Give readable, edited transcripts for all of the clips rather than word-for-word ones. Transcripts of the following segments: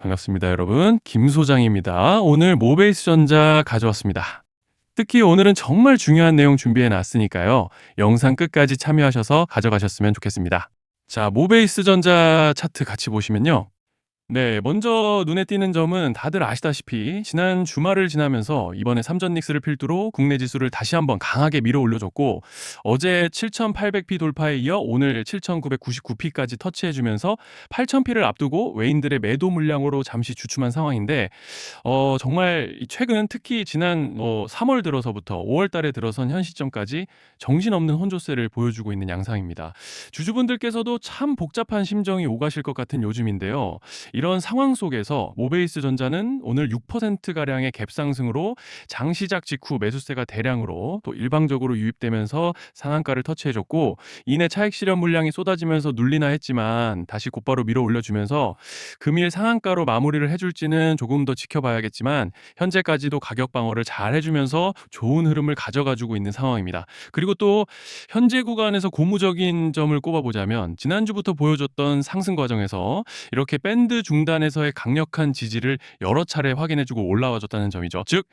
반갑습니다, 여러분. 김 소장입니다. 오늘 모베이스 전자 가져왔습니다. 특히 오늘은 정말 중요한 내용 준비해 놨으니까요. 영상 끝까지 참여하셔서 가져가셨으면 좋겠습니다. 자, 모베이스 전자 차트 같이 보시면요. 네, 먼저 눈에 띄는 점은 다들 아시다시피 지난 주말을 지나면서 이번에 삼전 닉스를 필두로 국내 지수를 다시 한번 강하게 밀어 올려줬고, 어제 7,800p 돌파에 이어 오늘 7,999p까지 터치해주면서 8,000p를 앞두고 외인들의 매도 물량으로 잠시 주춤한 상황인데, 정말 최근 특히 지난 3월 들어서부터 5월 달에 들어선 현 시점까지 정신없는 혼조세를 보여주고 있는 양상입니다. 주주분들께서도 참 복잡한 심정이 오가실 것 같은 요즘인데요. 이런 상황 속에서 모베이스 전자는 오늘 6%가량의 갭상승으로 장 시작 직후 매수세가 대량으로 또 일방적으로 유입되면서 상한가를 터치해줬고, 이내 차익 실현 물량이 쏟아지면서 눌리나 했지만 다시 곧바로 밀어 올려주면서 금일 상한가로 마무리를 해줄지는 조금 더 지켜봐야겠지만, 현재까지도 가격 방어를 잘 해주면서 좋은 흐름을 가져가주고 있는 상황입니다. 그리고 또 현재 구간에서 고무적인 점을 꼽아보자면, 지난주부터 보여줬던 상승 과정에서 이렇게 밴드 중단에서의 강력한 지지를 여러 차례 확인해주고 올라와줬다는 점이죠. 즉,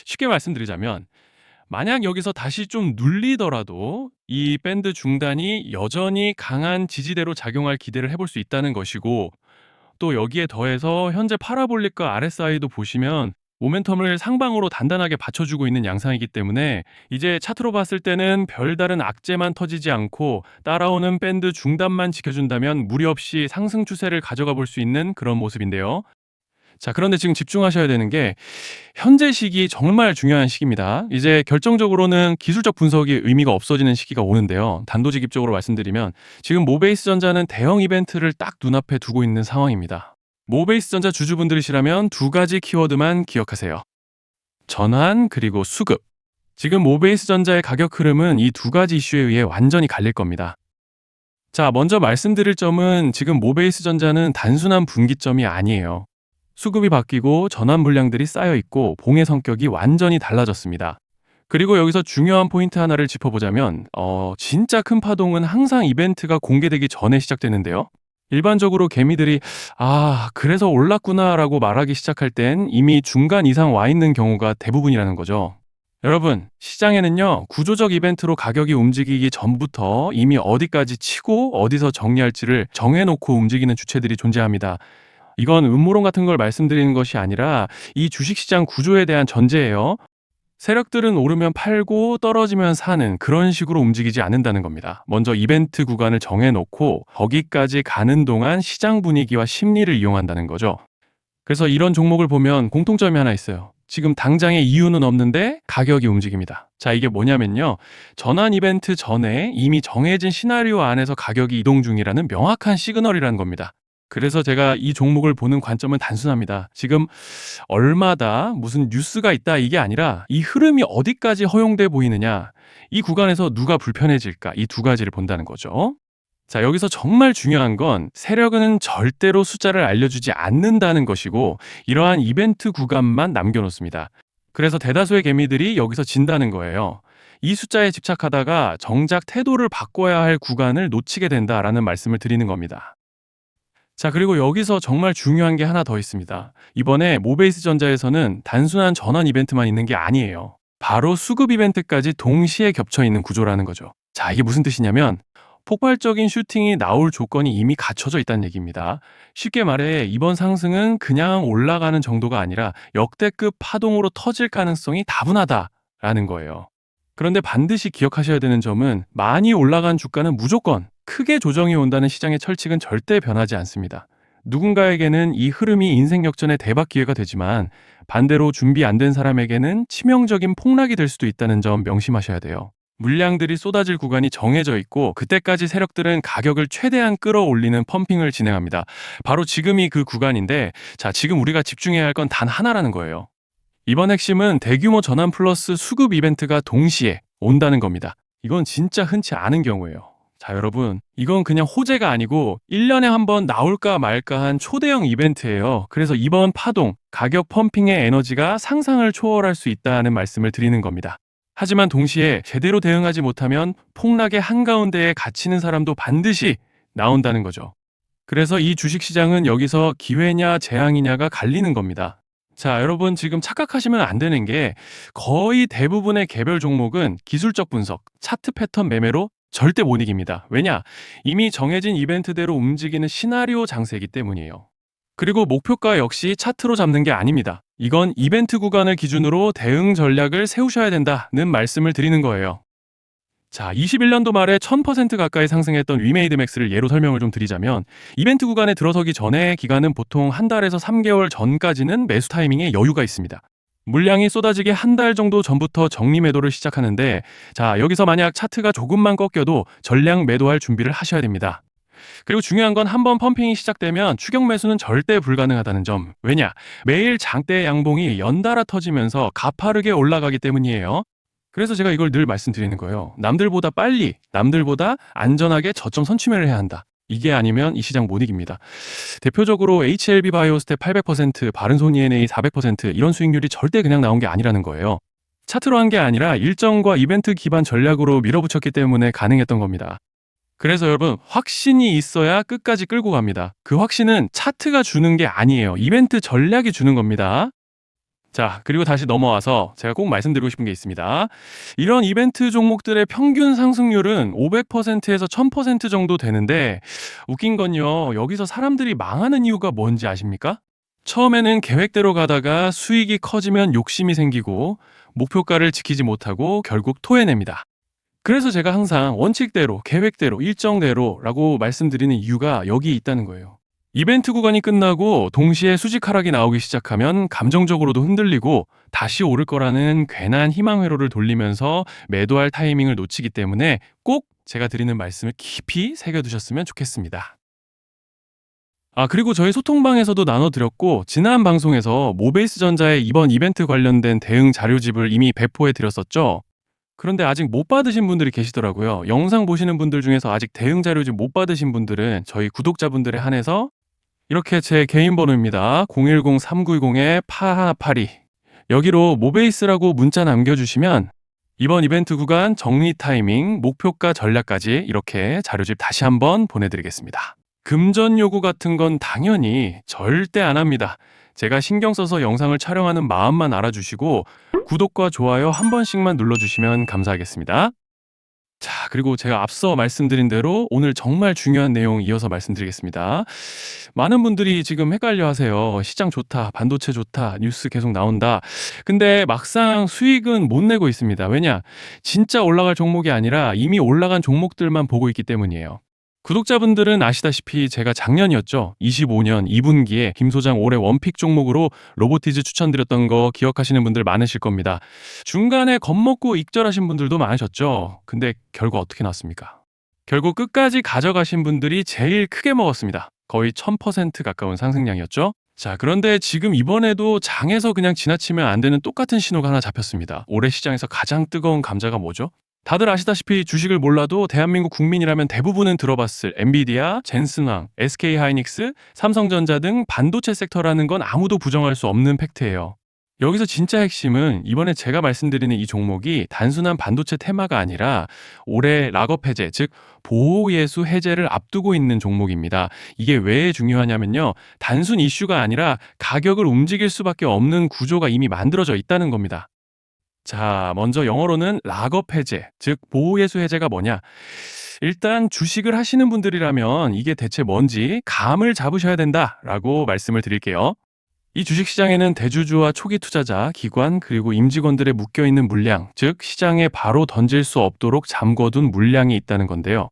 쉽게 말씀드리자면 만약 여기서 다시 좀 눌리더라도 이 밴드 중단이 여전히 강한 지지대로 작용할 기대를 해볼 수 있다는 것이고, 또 여기에 더해서 현재 파라볼릭과 RSI도 보시면 모멘텀을 상방으로 단단하게 받쳐주고 있는 양상이기 때문에 이제 차트로 봤을 때는 별다른 악재만 터지지 않고 따라오는 밴드 중단만 지켜준다면 무리 없이 상승 추세를 가져가 볼 수 있는 그런 모습인데요. 자, 그런데 지금 집중하셔야 되는 게 현재 시기 정말 중요한 시기입니다. 이제 결정적으로는 기술적 분석이 의미가 없어지는 시기가 오는데요. 단도직입적으로 말씀드리면 지금 모베이스 전자는 대형 이벤트를 딱 눈앞에 두고 있는 상황입니다. 모베이스 전자 주주분들이시라면 두 가지 키워드만 기억하세요. 전환 그리고 수급. 지금 모베이스 전자의 가격 흐름은 이 두 가지 이슈에 의해 완전히 갈릴 겁니다. 자, 먼저 말씀드릴 점은 지금 모베이스 전자는 단순한 분기점이 아니에요. 수급이 바뀌고 전환 물량들이 쌓여 있고 봉의 성격이 완전히 달라졌습니다. 그리고 여기서 중요한 포인트 하나를 짚어보자면 진짜 큰 파동은 항상 이벤트가 공개되기 전에 시작되는데요. 일반적으로 개미들이 그래서 올랐구나라고 말하기 시작할 땐 이미 중간 이상 와 있는 경우가 대부분이라는 거죠. 여러분, 시장에는요, 구조적 이벤트로 가격이 움직이기 전부터 이미 어디까지 치고 어디서 정리할지를 정해놓고 움직이는 주체들이 존재합니다. 이건 음모론 같은 걸 말씀드리는 것이 아니라 이 주식시장 구조에 대한 전제예요. 세력들은 오르면 팔고 떨어지면 사는 그런 식으로 움직이지 않는다는 겁니다. 먼저 이벤트 구간을 정해놓고 거기까지 가는 동안 시장 분위기와 심리를 이용한다는 거죠. 그래서 이런 종목을 보면 공통점이 하나 있어요. 지금 당장의 이유는 없는데 가격이 움직입니다. 자, 이게 뭐냐면요. 전환 이벤트 전에 이미 정해진 시나리오 안에서 가격이 이동 중이라는 명확한 시그널이라는 겁니다. 그래서 제가 이 종목을 보는 관점은 단순합니다. 지금 얼마다 무슨 뉴스가 있다 이게 아니라 이 흐름이 어디까지 허용돼 보이느냐, 이 구간에서 누가 불편해질까, 이 두 가지를 본다는 거죠. 자, 여기서 정말 중요한 건 세력은 절대로 숫자를 알려주지 않는다는 것이고 이러한 이벤트 구간만 남겨놓습니다. 그래서 대다수의 개미들이 여기서 진다는 거예요. 이 숫자에 집착하다가 정작 태도를 바꿔야 할 구간을 놓치게 된다라는 말씀을 드리는 겁니다. 자, 그리고 여기서 정말 중요한 게 하나 더 있습니다. 이번에 모베이스 전자에서는 단순한 전환 이벤트만 있는 게 아니에요. 바로 수급 이벤트까지 동시에 겹쳐 있는 구조라는 거죠. 자, 이게 무슨 뜻이냐면 폭발적인 슈팅이 나올 조건이 이미 갖춰져 있다는 얘기입니다. 쉽게 말해 이번 상승은 그냥 올라가는 정도가 아니라 역대급 파동으로 터질 가능성이 다분하다라는 거예요. 그런데 반드시 기억하셔야 되는 점은 많이 올라간 주가는 무조건 크게 조정이 온다는 시장의 철칙은 절대 변하지 않습니다. 누군가에게는 이 흐름이 인생 역전의 대박 기회가 되지만 반대로 준비 안 된 사람에게는 치명적인 폭락이 될 수도 있다는 점 명심하셔야 돼요. 물량들이 쏟아질 구간이 정해져 있고 그때까지 세력들은 가격을 최대한 끌어올리는 펌핑을 진행합니다. 바로 지금이 그 구간인데, 자, 지금 우리가 집중해야 할 건 단 하나라는 거예요. 이번 핵심은 대규모 전환 플러스 수급 이벤트가 동시에 온다는 겁니다. 이건 진짜 흔치 않은 경우예요. 자, 여러분, 이건 그냥 호재가 아니고 1년에 한 번 나올까 말까 한 초대형 이벤트예요. 그래서 이번 파동, 가격 펌핑의 에너지가 상상을 초월할 수 있다는 말씀을 드리는 겁니다. 하지만 동시에 제대로 대응하지 못하면 폭락의 한가운데에 갇히는 사람도 반드시 나온다는 거죠. 그래서 이 주식시장은 여기서 기회냐 재앙이냐가 갈리는 겁니다. 자, 여러분 지금 착각하시면 안 되는 게 거의 대부분의 개별 종목은 기술적 분석, 차트 패턴 매매로 절대 못 이깁니다. 왜냐? 이미 정해진 이벤트대로 움직이는 시나리오 장세이기 때문이에요. 그리고 목표가 역시 차트로 잡는 게 아닙니다. 이건 이벤트 구간을 기준으로 대응 전략을 세우셔야 된다는 말씀을 드리는 거예요. 자, 21년도 말에 1000% 가까이 상승했던 위메이드맥스를 예로 설명을 좀 드리자면 이벤트 구간에 들어서기 전에 기간은 보통 한 달에서 3개월 전까지는 매수 타이밍에 여유가 있습니다. 물량이 쏟아지기 한 달 정도 전부터 정리 매도를 시작하는데 자, 여기서 만약 차트가 조금만 꺾여도 전량 매도할 준비를 하셔야 됩니다. 그리고 중요한 건 한번 펌핑이 시작되면 추격 매수는 절대 불가능하다는 점. 왜냐? 매일 장대 양봉이 연달아 터지면서 가파르게 올라가기 때문이에요. 그래서 제가 이걸 늘 말씀드리는 거예요. 남들보다 빨리, 남들보다 안전하게 저점 선취매를 해야 한다. 이게 아니면 이 시장 못 이깁니다. 대표적으로 HLB 바이오스텝 800%, 바른손 ENA 400% 이런 수익률이 절대 그냥 나온 게 아니라는 거예요. 차트로 한 게 아니라 일정과 이벤트 기반 전략으로 밀어붙였기 때문에 가능했던 겁니다. 그래서 여러분, 확신이 있어야 끝까지 끌고 갑니다. 그 확신은 차트가 주는 게 아니에요. 이벤트 전략이 주는 겁니다. 자, 그리고 다시 넘어와서 제가 꼭 말씀드리고 싶은 게 있습니다. 이런 이벤트 종목들의 평균 상승률은 500%에서 1000% 정도 되는데 웃긴 건요. 여기서 사람들이 망하는 이유가 뭔지 아십니까? 처음에는 계획대로 가다가 수익이 커지면 욕심이 생기고 목표가를 지키지 못하고 결국 토해냅니다. 그래서 제가 항상 원칙대로, 계획대로, 일정대로라고 말씀드리는 이유가 여기 있다는 거예요. 이벤트 구간이 끝나고 동시에 수직 하락이 나오기 시작하면 감정적으로도 흔들리고 다시 오를 거라는 괜한 희망 회로를 돌리면서 매도할 타이밍을 놓치기 때문에 꼭 제가 드리는 말씀을 깊이 새겨두셨으면 좋겠습니다. 아, 그리고 저희 소통방에서도 나눠드렸고 지난 방송에서 모베이스 전자의 이번 이벤트 관련된 대응 자료집을 이미 배포해 드렸었죠. 그런데 아직 못 받으신 분들이 계시더라고요. 영상 보시는 분들 중에서 아직 대응 자료집 못 받으신 분들은 저희 구독자분들에 한해서 이렇게 제 개인 번호입니다. 010-3920-8182 여기로 모베이스라고 문자 남겨주시면 이번 이벤트 구간 정리 타이밍, 목표가 전략까지 이렇게 자료집 다시 한번 보내드리겠습니다. 금전 요구 같은 건 당연히 절대 안 합니다. 제가 신경 써서 영상을 촬영하는 마음만 알아주시고 구독과 좋아요 한 번씩만 눌러주시면 감사하겠습니다. 자, 그리고 제가 앞서 말씀드린 대로 오늘 정말 중요한 내용 이어서 말씀드리겠습니다. 많은 분들이 지금 헷갈려 하세요. 시장 좋다, 반도체 좋다, 뉴스 계속 나온다. 근데 막상 수익은 못 내고 있습니다. 왜냐? 진짜 올라갈 종목이 아니라 이미 올라간 종목들만 보고 있기 때문이에요. 구독자분들은 아시다시피 제가 작년이었죠. 25년 2분기에 김 소장 올해 원픽 종목으로 로보티즈 추천드렸던 거 기억하시는 분들 많으실 겁니다. 중간에 겁먹고 익절하신 분들도 많으셨죠. 근데 결과 어떻게 났습니까? 결국 끝까지 가져가신 분들이 제일 크게 먹었습니다. 거의 1000% 가까운 상승량이었죠. 자, 그런데 지금 이번에도 장에서 그냥 지나치면 안 되는 똑같은 신호가 하나 잡혔습니다. 올해 시장에서 가장 뜨거운 감자가 뭐죠? 다들 아시다시피 주식을 몰라도 대한민국 국민이라면 대부분은 들어봤을 엔비디아, 젠슨왕, SK하이닉스, 삼성전자 등 반도체 섹터라는 건 아무도 부정할 수 없는 팩트예요. 여기서 진짜 핵심은 이번에 제가 말씀드리는 이 종목이 단순한 반도체 테마가 아니라 올해 락업 해제, 즉 보호예수 해제를 앞두고 있는 종목입니다. 이게 왜 중요하냐면요. 단순 이슈가 아니라 가격을 움직일 수밖에 없는 구조가 이미 만들어져 있다는 겁니다. 자, 먼저 영어로는 락업 해제, 즉 보호예수 해제가 뭐냐? 일단 주식을 하시는 분들이라면 이게 대체 뭔지 감을 잡으셔야 된다라고 말씀을 드릴게요. 이 주식시장에는 대주주와 초기 투자자, 기관, 그리고 임직원들의 묶여있는 물량, 즉 시장에 바로 던질 수 없도록 잠궈둔 물량이 있다는 건데요.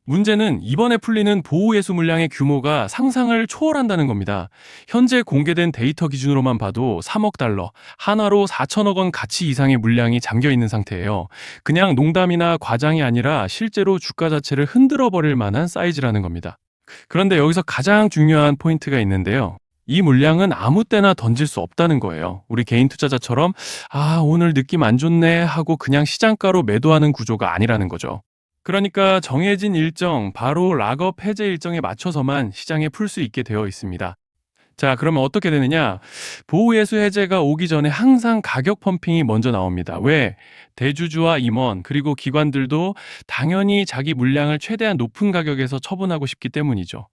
문제는 이번에 풀리는 보호예수 물량의 규모가 상상을 초월한다는 겁니다. 현재 공개된 데이터 기준으로만 봐도 3억 달러, 하나로 4천억 원 가치 이상의 물량이 잠겨 있는 상태예요. 그냥 농담이나 과장이 아니라 실제로 주가 자체를 흔들어 버릴 만한 사이즈라는 겁니다. 그런데 여기서 가장 중요한 포인트가 있는데요. 이 물량은 아무 때나 던질 수 없다는 거예요. 우리 개인 투자자처럼 오늘 느낌 안 좋네 하고 그냥 시장가로 매도하는 구조가 아니라는 거죠. 그러니까 정해진 일정, 바로 락업 해제 일정에 맞춰서만 시장에 풀 수 있게 되어 있습니다. 자, 그러면 어떻게 되느냐? 보호예수 해제가 오기 전에 항상 가격 펌핑이 먼저 나옵니다. 왜? 대주주와 임원, 그리고 기관들도 당연히 자기 물량을 최대한 높은 가격에서 처분하고 싶기 때문이죠.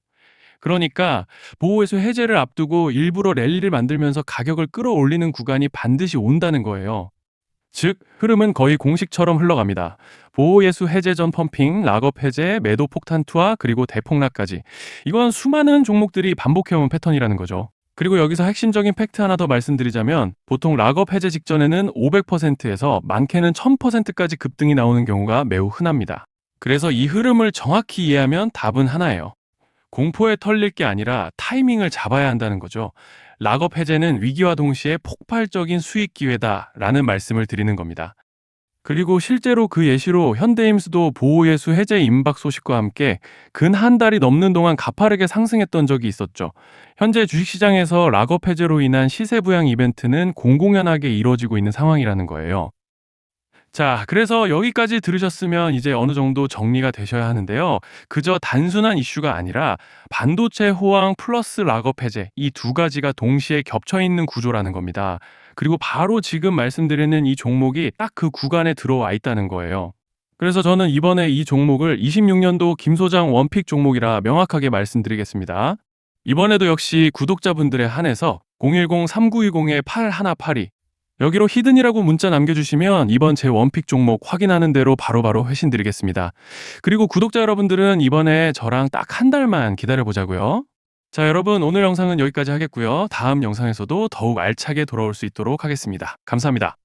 그러니까 보호회수 해제를 앞두고 일부러 랠리를 만들면서 가격을 끌어올리는 구간이 반드시 온다는 거예요. 즉, 흐름은 거의 공식처럼 흘러갑니다. 보호예수 해제 전 펌핑, 락업 해제, 매도 폭탄 투하, 그리고 대폭락까지. 이건 수많은 종목들이 반복해온 패턴이라는 거죠. 그리고 여기서 핵심적인 팩트 하나 더 말씀드리자면 보통 락업 해제 직전에는 500%에서 많게는 1000%까지 급등이 나오는 경우가 매우 흔합니다. 그래서 이 흐름을 정확히 이해하면 답은 하나예요. 공포에 털릴 게 아니라 타이밍을 잡아야 한다는 거죠. 락업 해제는 위기와 동시에 폭발적인 수익 기회다라는 말씀을 드리는 겁니다. 그리고 실제로 그 예시로 현대임수도 보호예수 해제 임박 소식과 함께 근 한 달이 넘는 동안 가파르게 상승했던 적이 있었죠. 현재 주식시장에서 락업 해제로 인한 시세 부양 이벤트는 공공연하게 이루어지고 있는 상황이라는 거예요. 자, 그래서 여기까지 들으셨으면 이제 어느 정도 정리가 되셔야 하는데요. 그저 단순한 이슈가 아니라 반도체 호황 플러스 락업 해제 이 두 가지가 동시에 겹쳐 있는 구조라는 겁니다. 그리고 바로 지금 말씀드리는 이 종목이 딱 그 구간에 들어와 있다는 거예요. 그래서 저는 이번에 이 종목을 26년도 김 소장 원픽 종목이라 명확하게 말씀드리겠습니다. 이번에도 역시 구독자분들에 한해서 010-3920-8182 여기로 히든이라고 문자 남겨주시면 이번 제 원픽 종목 확인하는 대로 바로바로 회신 드리겠습니다. 그리고 구독자 여러분들은 이번에 저랑 딱 한 달만 기다려보자고요. 자, 여러분 오늘 영상은 여기까지 하겠고요. 다음 영상에서도 더욱 알차게 돌아올 수 있도록 하겠습니다. 감사합니다.